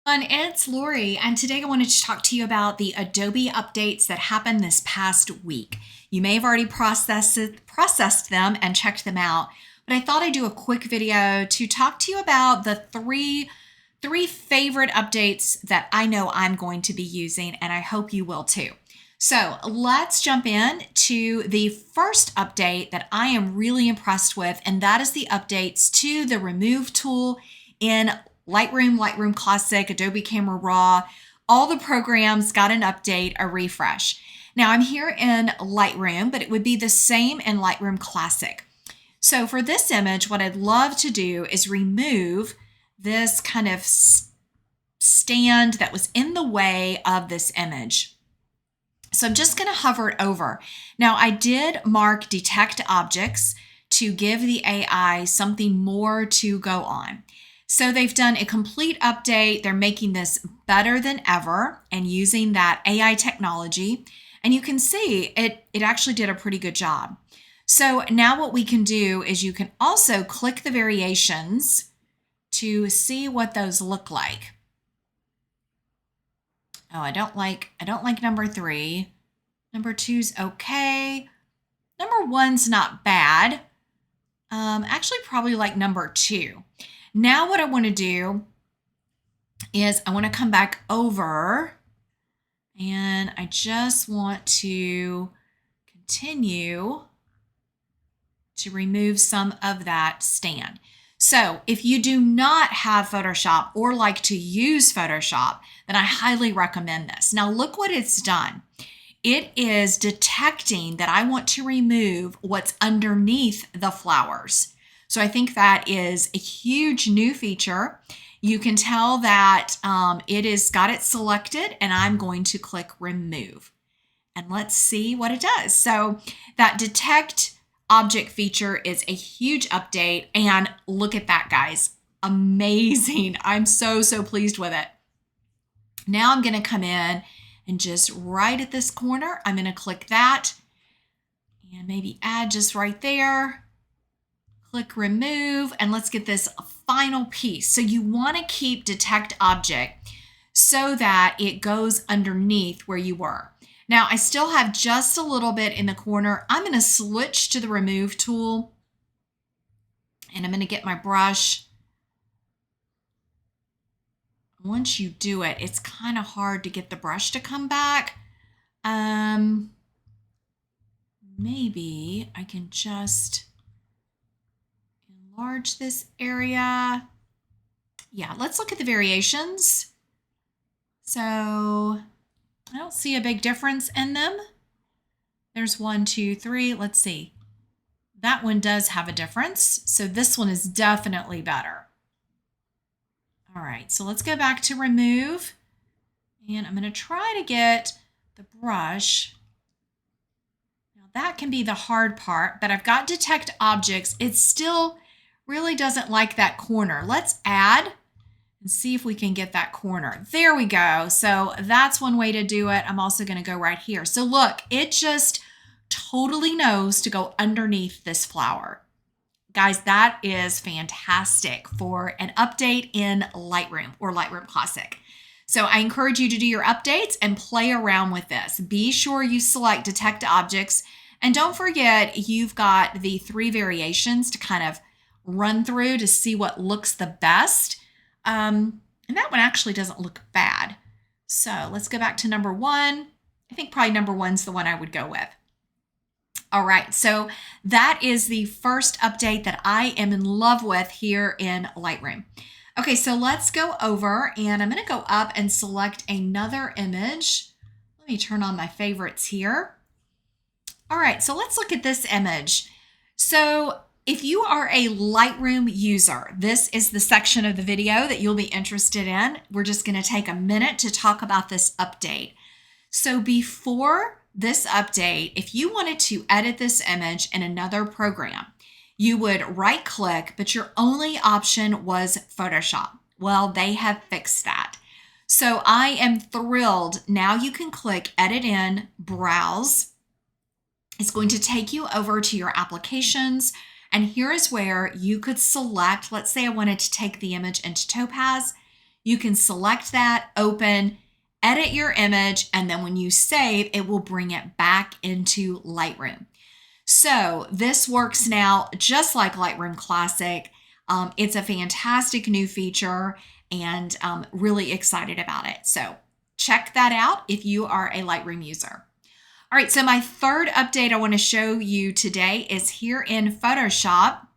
It's Lori, and today I wanted to talk to you about the Adobe updates that happened this past week. You may have already processed them and checked them out, but I thought I'd do a quick video to talk to you about the three favorite updates that I know I'm going to be using, and I hope you will too. So let's jump in to the first update that I am really impressed with, and that is the updates to the Remove tool in Lightroom, Lightroom Classic, Adobe Camera Raw. All the programs got an update, a refresh. Now I'm here in Lightroom, but it would be the same in Lightroom Classic. So for this image, what I'd love to do is remove this kind of stand that was in the way of this image. So I'm just going to hover it over. Now I did mark detect objects to give the AI something more to go on. So they've done a complete update. They're making this better than ever and using that AI technology. And you can see it actually did a pretty good job. So now what we can do is you can also click the variations to see what those look like. Oh, I don't like number 3. Number 2's okay. Number 1's not bad. Actually probably like number 2. Now what I want to do is I want to come back over and I just want to continue to remove some of that stand. So if you do not have Photoshop or like to use Photoshop, then I highly recommend this. Now look what it's done. It is detecting that I want to remove what's underneath the flowers. So I think that is a huge new feature. You can tell that it has got it selected, and I'm going to click remove. And let's see what it does. So that detect object feature is a huge update, and look at that, guys. Amazing. I'm so pleased with it. Now I'm going to come in and just right at this corner, I'm going to click that and maybe add just right there. Click remove, and let's get this final piece. So you want to keep detect object so that it goes underneath where you were. Now I still have just a little bit in the corner. I'm going to switch to the remove tool, and I'm going to get my brush. Once you do it, it's kind of hard to get the brush to come back. Maybe I can just enlarge this area. Yeah, let's look at the variations. So I don't see a big difference in them. There's 1, 2, 3. Let's see. That one does have a difference. So this one is definitely better. All right, so let's go back to remove. And I'm going to try to get the brush. Now that can be the hard part, but I've got detect objects. It still really doesn't like that corner. Let's add and see if we can get that corner. There we go. So that's one way to do it. I'm also going to go right here. So look, it just totally knows to go underneath this flower. Guys, that is fantastic for an update in Lightroom or Lightroom Classic. So I encourage you to do your updates and play around with this. Be sure you select detect objects, and don't forget you've got the 3 variations to kind of run through to see what looks the best. And that one actually doesn't look bad. So let's go back to number 1. I think probably number 1's the one I would go with. All right, so that is the first update that I am in love with here in Lightroom. Okay, so let's go over, and I'm going to go up and select another image. Let me turn on my favorites here. All right, so let's look at this image. So if you are a Lightroom user, this is the section of the video that you'll be interested in. We're just going to take a minute to talk about this update. So before this update, if you wanted to edit this image in another program, you would right click, but your only option was Photoshop. Well, they have fixed that. So I am thrilled. Now you can click Edit in, Browse. It's going to take you over to your applications. And here is where you could select, let's say I wanted to take the image into Topaz. You can select that, open, edit your image, and then when you save, it will bring it back into Lightroom. So this works now just like Lightroom Classic. It's a fantastic new feature and really excited about it. So check that out if you are a Lightroom user. All right, so my third update I want to show you today is here in Photoshop.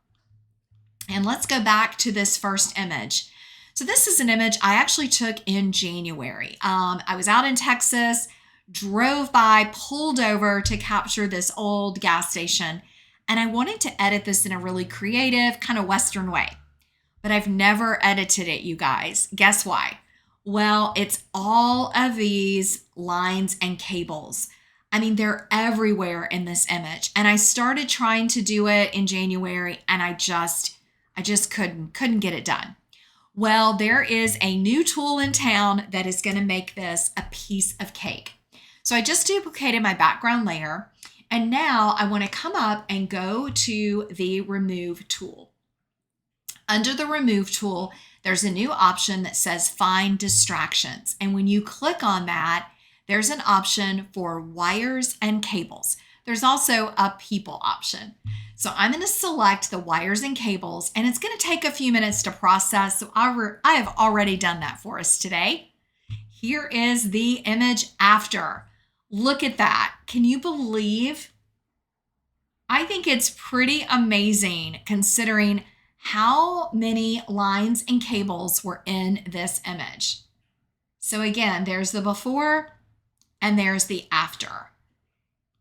And let's go back to this first image. So this is an image I actually took in January. I was out in Texas, drove by, pulled over to capture this old gas station, and I wanted to edit this in a really creative, kind of Western way. But I've never edited it, you guys. Guess why? Well, it's all of these lines and cables. I mean, they're everywhere in this image. And I started trying to do it in January, and I just couldn't get it done. Well, there is a new tool in town that is going to make this a piece of cake. So I just duplicated my background layer, and now I want to come up and go to the Remove tool. Under the Remove tool, there's a new option that says Find Distractions. And when you click on that, there's an option for wires and cables. There's also a people option. So I'm going to select the wires and cables, and it's going to take a few minutes to process. So I have already done that for us today. Here is the image after. Look at that. Can you believe? I think it's pretty amazing considering how many lines and cables were in this image. So again, there's the before and there's the after.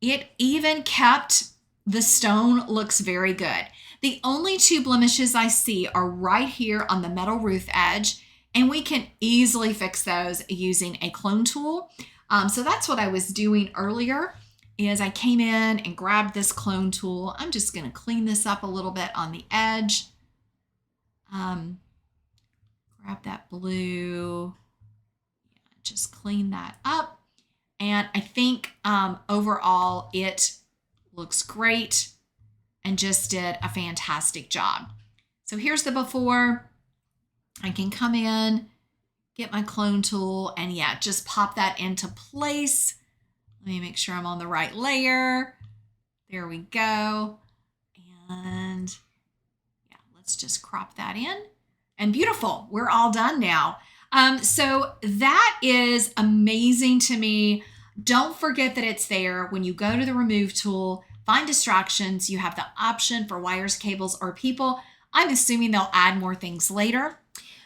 It even kept the stone looks very good. The only two blemishes I see are right here on the metal roof edge, and we can easily fix those using a clone tool. So that's what I was doing earlier is I came in and grabbed this clone tool. I'm just going to clean this up a little bit on the edge. Grab that blue, just clean that up. And I think overall it looks great and just did a fantastic job. So here's the before. I can come in, get my clone tool, and yeah, just pop that into place. Let me make sure I'm on the right layer. There we go. And yeah, let's just crop that in. And beautiful, we're all done now. So that is amazing to me. Don't forget that it's there. When you go to the Remove tool, find distractions, you have the option for wires, cables, or people. I'm assuming they'll add more things later.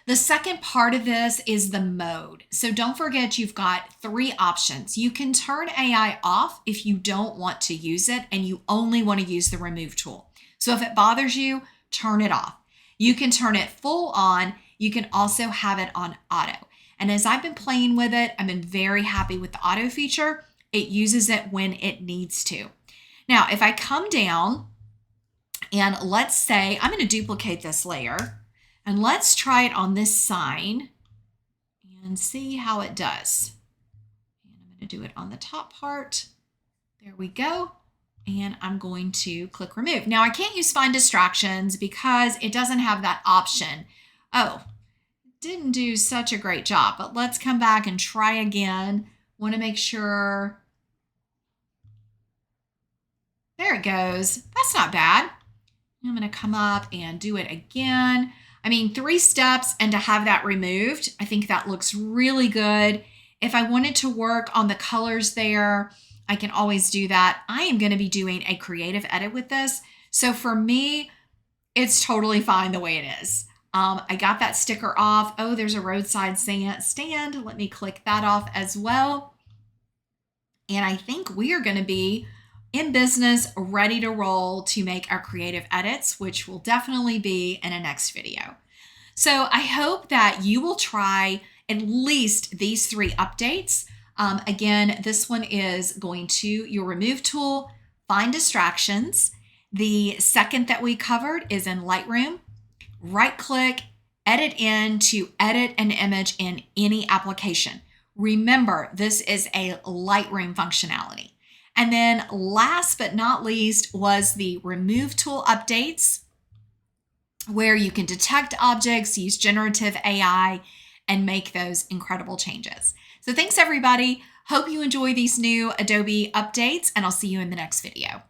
The second part of this is the mode. So don't forget you've got 3 options. You can turn AI off if you don't want to use it and you only want to use the Remove tool. So if it bothers you, turn it off. You can turn it full on. You can also have it on auto. And as I've been playing with it, I've been very happy with the auto feature. It uses it when it needs to. Now, if I come down and let's say, I'm going to duplicate this layer and let's try it on this sign and see how it does. And I'm going to do it on the top part. There we go. And I'm going to click Remove. Now, I can't use Find Distractions because it doesn't have that option. Oh, didn't do such a great job, but let's come back and try again. Want to make sure. There it goes. That's not bad. I'm going to come up and do it again. I mean, 3 steps and to have that removed, I think that looks really good. If I wanted to work on the colors there, I can always do that. I am going to be doing a creative edit with this. So for me, it's totally fine the way it is. I got that sticker off. Oh, there's a roadside stand. Let me click that off as well. And I think we are going to be in business, ready to roll to make our creative edits, which will definitely be in a next video. So I hope that you will try at least these 3 updates. Again, this one is going to your Remove tool, Find Distractions. The second that we covered is in Lightroom. Right click, edit in to edit an image in any application. Remember, this is a Lightroom functionality. And then last but not least was the Remove tool updates, where you can detect objects, use generative AI, and make those incredible changes. So thanks everybody. Hope you enjoy these new Adobe updates, and I'll see you in the next video.